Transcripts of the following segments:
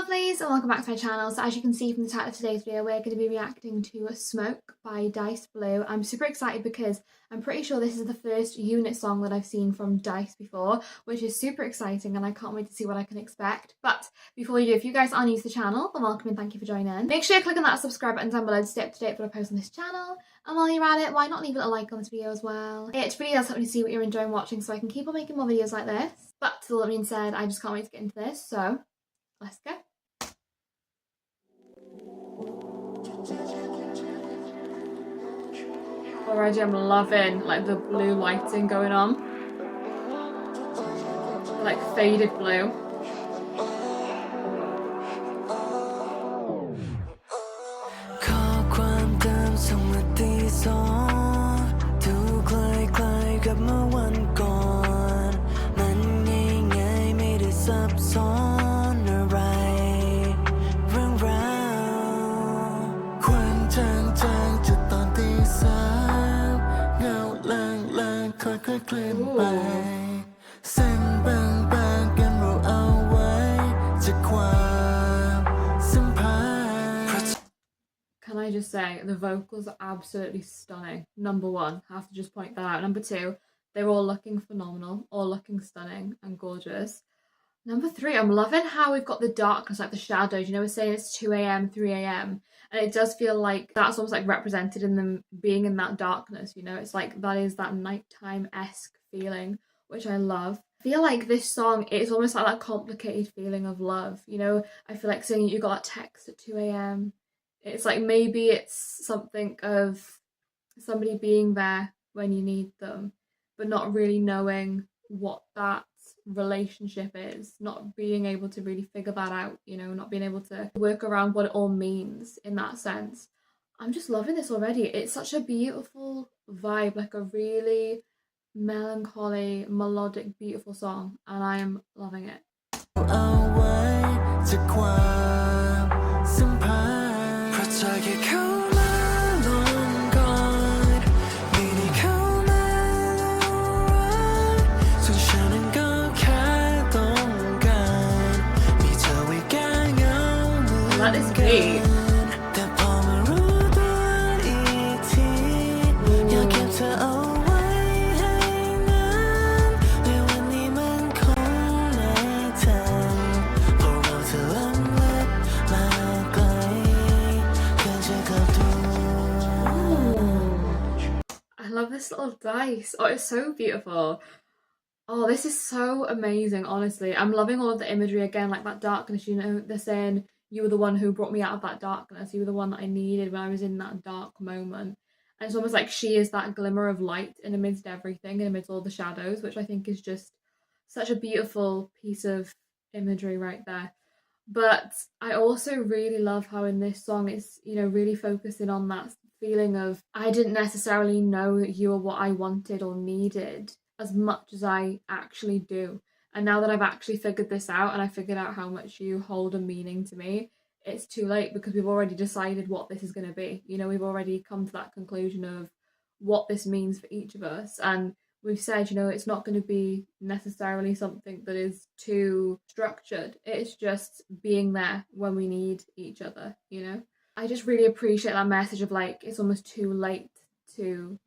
lovelies, and welcome back to my channel. So as you can see from the title of today's video, we're going to be reacting to Smoke by Dice Blue. I'm super excited because I'm pretty sure this is the first unit song that I've seen from Dice before, which is super exciting and I can't wait to see what I can expect. But before we do, if you guys are new to the channel, then welcome and thank you for joining. Make sure you click on that subscribe button down below to stay up to date with what I post on this channel. And while you're at it, why not leave it a like on this video as well? It really does help me to see what you're enjoying watching so I can keep on making more videos like this. But with all that being said, I just can't wait to get into this, so let's go. Already I'm loving like the blue lighting going on. Like faded blue. Can I just say, the vocals are absolutely stunning. Number one, I have to just point that out. Number two, they're all looking phenomenal, all looking stunning and gorgeous. Number three, I'm loving how we've got the darkness, like the shadows. You know, we're saying it's 2 a.m, 3 a.m. And it does feel like that's almost like represented in them being in that darkness, you know? It's like that is that nighttime-esque feeling, which I love. I feel like this song, it's almost like that complicated feeling of love, you know? I feel like saying you got that text at 2 a.m. It's like maybe it's something of somebody being there when you need them, but not really knowing what that relationship is, not being able to really figure that out, you know, not being able to work around what it all means in that sense. I'm just loving this already. It's such a beautiful vibe, like a really melancholy, melodic, beautiful song, and I am loving it. That is great. I love this little dice. Oh, it's so beautiful. Oh, this is so amazing, honestly. I'm loving all of the imagery again, like that darkness, you know, they're saying you were the one who brought me out of that darkness. You were the one that I needed when I was in that dark moment. And it's almost like she is that glimmer of light in amidst everything, in amidst all the shadows, which I think is just such a beautiful piece of imagery right there. But I also really love how in this song it's, you know, really focusing on that feeling of I didn't necessarily know that you were what I wanted or needed as much as I actually do. And now that I've actually figured this out and I figured out how much you hold a meaning to me, it's too late because we've already decided what this is going to be. You know, we've already come to that conclusion of what this means for each of us. And we've said, you know, it's not going to be necessarily something that is too structured. It's just being there when we need each other, you know? I just really appreciate that message of like, it's almost too late to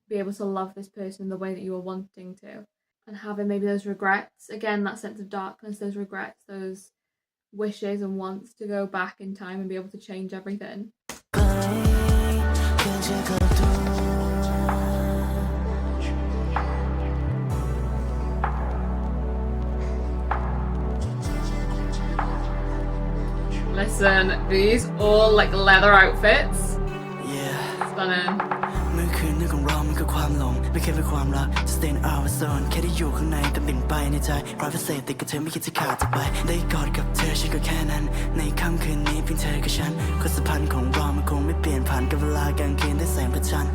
be able to love this person in the way that you were wanting to. And having maybe those regrets, again, that sense of darkness, those regrets, those wishes and wants to go back in time and be able to change everything. Listen, these all like leather outfits. Yeah. Stunning. เมื่อคืนนึกของเรามันคือความหลงไม่เคยเป็นความรัก Just stay in our zone แค่ได้อยู่ข้างในแต่เป็นไปในใจร้อยเปอร์เซ็นต์ติดกับเธอไม่คิดจะขาดจากไปได้กอดกับเธอฉันก็แค่นั้นในค่ำคืนนี้เพียงเธอกับฉันความสัมพันธ์ของเรามันคงไม่เปลี่ยนผ่านกับเวลากลางคืนได้แสงพระจันทร์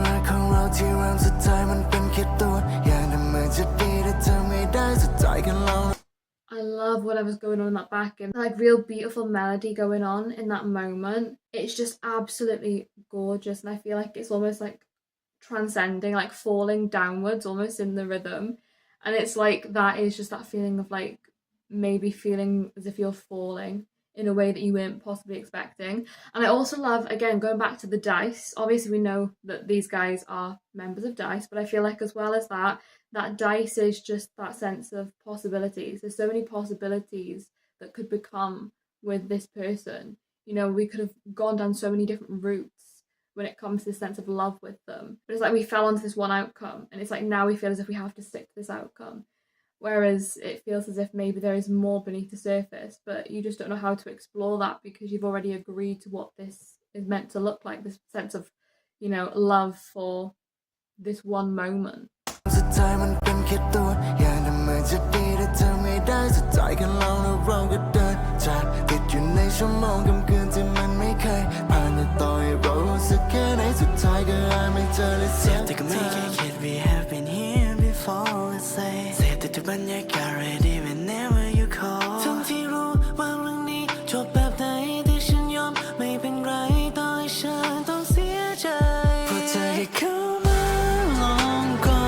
รักของเราที่เริ่มสุดท้ายมันเป็นแค่ตัวอย่างนั้นเหมือนจะดีแต่เธอไม่ได้สุดท้ายกันเรา I love whatever's going on in that back and like real beautiful melody going on in that moment. It's just absolutely gorgeous and I feel like it's almost like transcending, like falling downwards almost in the rhythm. And it's like that is just that feeling of like maybe feeling as if you're falling in a way that you weren't possibly expecting. And I also love, again, going back to the Dice. Obviously, we know that these guys are members of Dice, but I feel like as well as that, that Dice is just that sense of possibilities. There's so many possibilities that could become with this person. You know, we could have gone down so many different routes when it comes to this sense of love with them. But it's like we fell onto this one outcome, and it's like now we feel as if we have to stick to this outcome. Whereas it feels as if maybe there is more beneath the surface, but you just don't know how to explore that because you've already agreed to what this is meant to look like, this sense of, you know, love for this one moment. สุดท้ายมันเป็นแค่ตัวอย่างนั้นเหมือนจะดีแต่เธอไม่ได้สุดท้ายกันลองแล้วเราก็เดินจากติดอยู่ในชั่วโมงค่ำคืนที่มันไม่เคยผ่านแต่ต่อให้เรารู้สึกแค่ไหนสุดท้ายก็หาไม่เจอเลยสัก แต่ก็ไม่เคยคิด we have been here before let's say เสพติดทุกบรรยากาศ ready whenever you call ทั้งที่รู้ว่าเรื่องนี้จบแบบไหนแต่ฉันยอมไม่เป็นไรต่อให้ฉันต้องเสียใจเพราะเธอแค่เข้ามาลองก่อ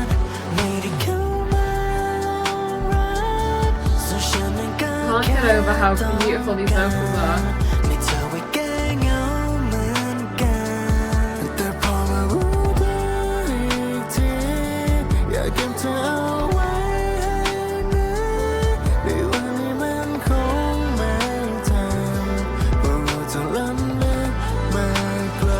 นไม่ได้เข้ามาลองรักส่วนฉันนั้นก็ Can't get over how beautiful these vocals are. ไม่เธอไว้แก้เหงาเหมือนกันแต่พอมารู้ตัวอีกทีอยากเก็บเธอเอาไว้ให้นานในวันนี้มันคงไม่ทันเพราะเราจะล้ำลึกมาไกล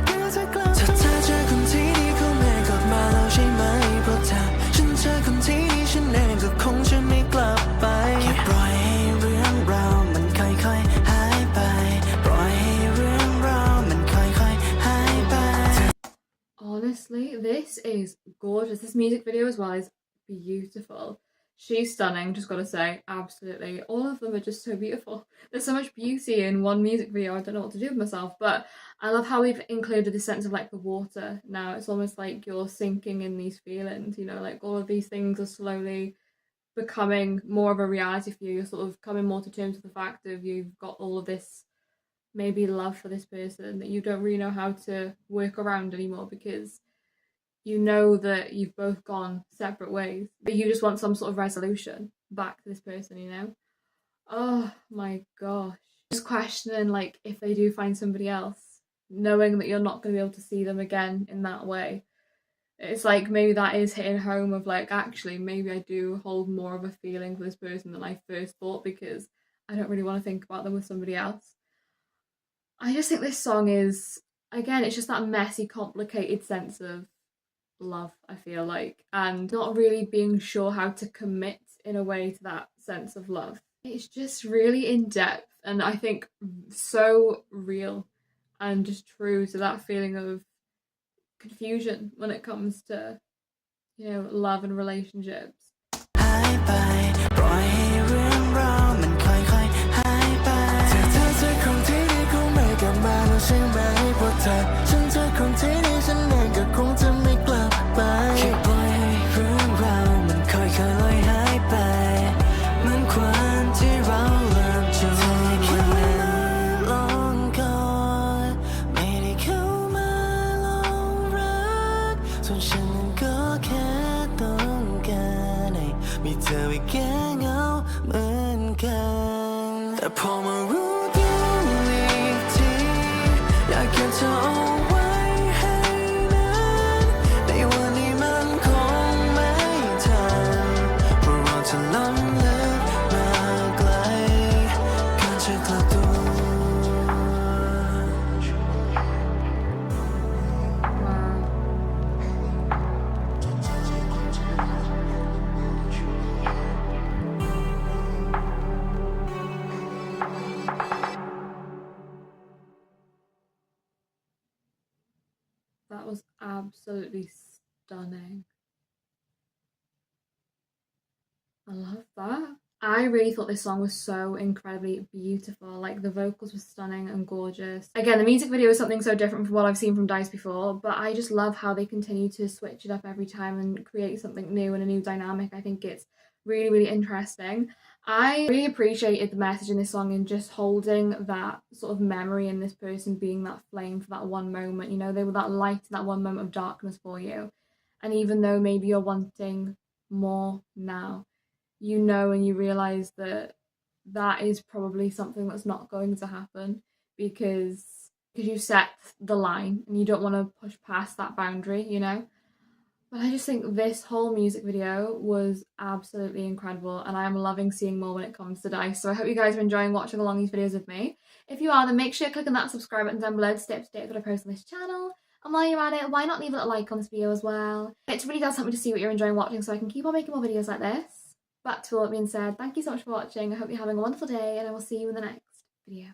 ก็จะกลับถ้าเธอเจอคนที่ดีคงไม่กลับมาแล้วใช่ไหมเพราะถ้าฉันเจอคนที่ดีฉันเองก็คงจะไม่กลับไปแค่ปล่อยให้เรื่องราวมันค่อยๆหายไปปล่อยให้เรื่องราวมันค่อยๆหายไป Honestly, this is gorgeous. This music video as well is beautiful. She's stunning, just gotta say, absolutely. All of them are just so beautiful. There's so much beauty in one music video, I don't know what to do with myself, but I love how we've included the sense of like the water now. It's almost like you're sinking in these feelings, you know, like all of these things are slowly becoming more of a reality for you. You're sort of coming more to terms with the fact of you've got all of this maybe love for this person that you don't really know how to work around anymore because you know that you've both gone separate ways, but you just want some sort of resolution back to this person, you know? Oh my gosh. Just questioning like if they do find somebody else, knowing that you're not going to be able to see them again in that way. It's like maybe that is hitting home of like, actually, maybe I do hold more of a feeling for this person than I first thought because I don't really want to think about them with somebody else. I just think this song is, again, it's just that messy, complicated sense of love, I feel like, and not really being sure how to commit in a way to that sense of love. It's just really in depth and I think so real and just true to that feeling of confusion when it comes to, you know, love and relationships. หายไปปล่อยให้เรื่องราวมันค่อยๆหายไปถ้าเธอเจอคนที่ดีคงไม่กลับมาแล้วใช่ไหมเพราะถ้าฉันเจอคนที่ดีฉันเองก็คงจะไม่กลับไปแค่ปล่อยให้เรื่องราวมันค่อยๆลอยหายไปเหมือนควันที่เราเริ่มจมวันนั้นลองก่อนไม่ได้เข้ามาลองรักส่วนฉันนั้นก็แค่ต้องการให้มีเธอไว้แก้เหงาเหมือนกันแต่พอมารู้ตัวอีกทีอยากเก็บเธอเอาไว้ให้นานในวันนี้มันคงไม่ทันเพราะเราจะล้ำลึกมาไกลก่อนจะกลับตัว Wow. That was absolutely stunning. I love that. I really thought this song was so incredibly beautiful. Like the vocals were stunning and gorgeous. Again, the music video is something so different from what I've seen from Dice before, but I just love how they continue to switch it up every time and create something new and a new dynamic. I think it's really, really interesting. I really appreciated the message in this song and just holding that sort of memory in this person being that flame for that one moment. You know, they were that light in that one moment of darkness for you. And even though maybe you're wanting more now, you know, and you realise that that is probably something that's not going to happen because you set the line and you don't want to push past that boundary, you know? But I just think this whole music video was absolutely incredible, and I am loving seeing more when it comes to Dice. So I hope you guys are enjoying watching along these videos with me. If you are, then make sure you click on that subscribe button down below to stay up to date with what I post on this channel. And while you're at it, why not leave a little like on this video as well? It really does help me to see what you're enjoying watching so I can keep on making more videos like this. But to all that being said, thank you so much for watching. I hope you're having a wonderful day, and I will see you in the next video.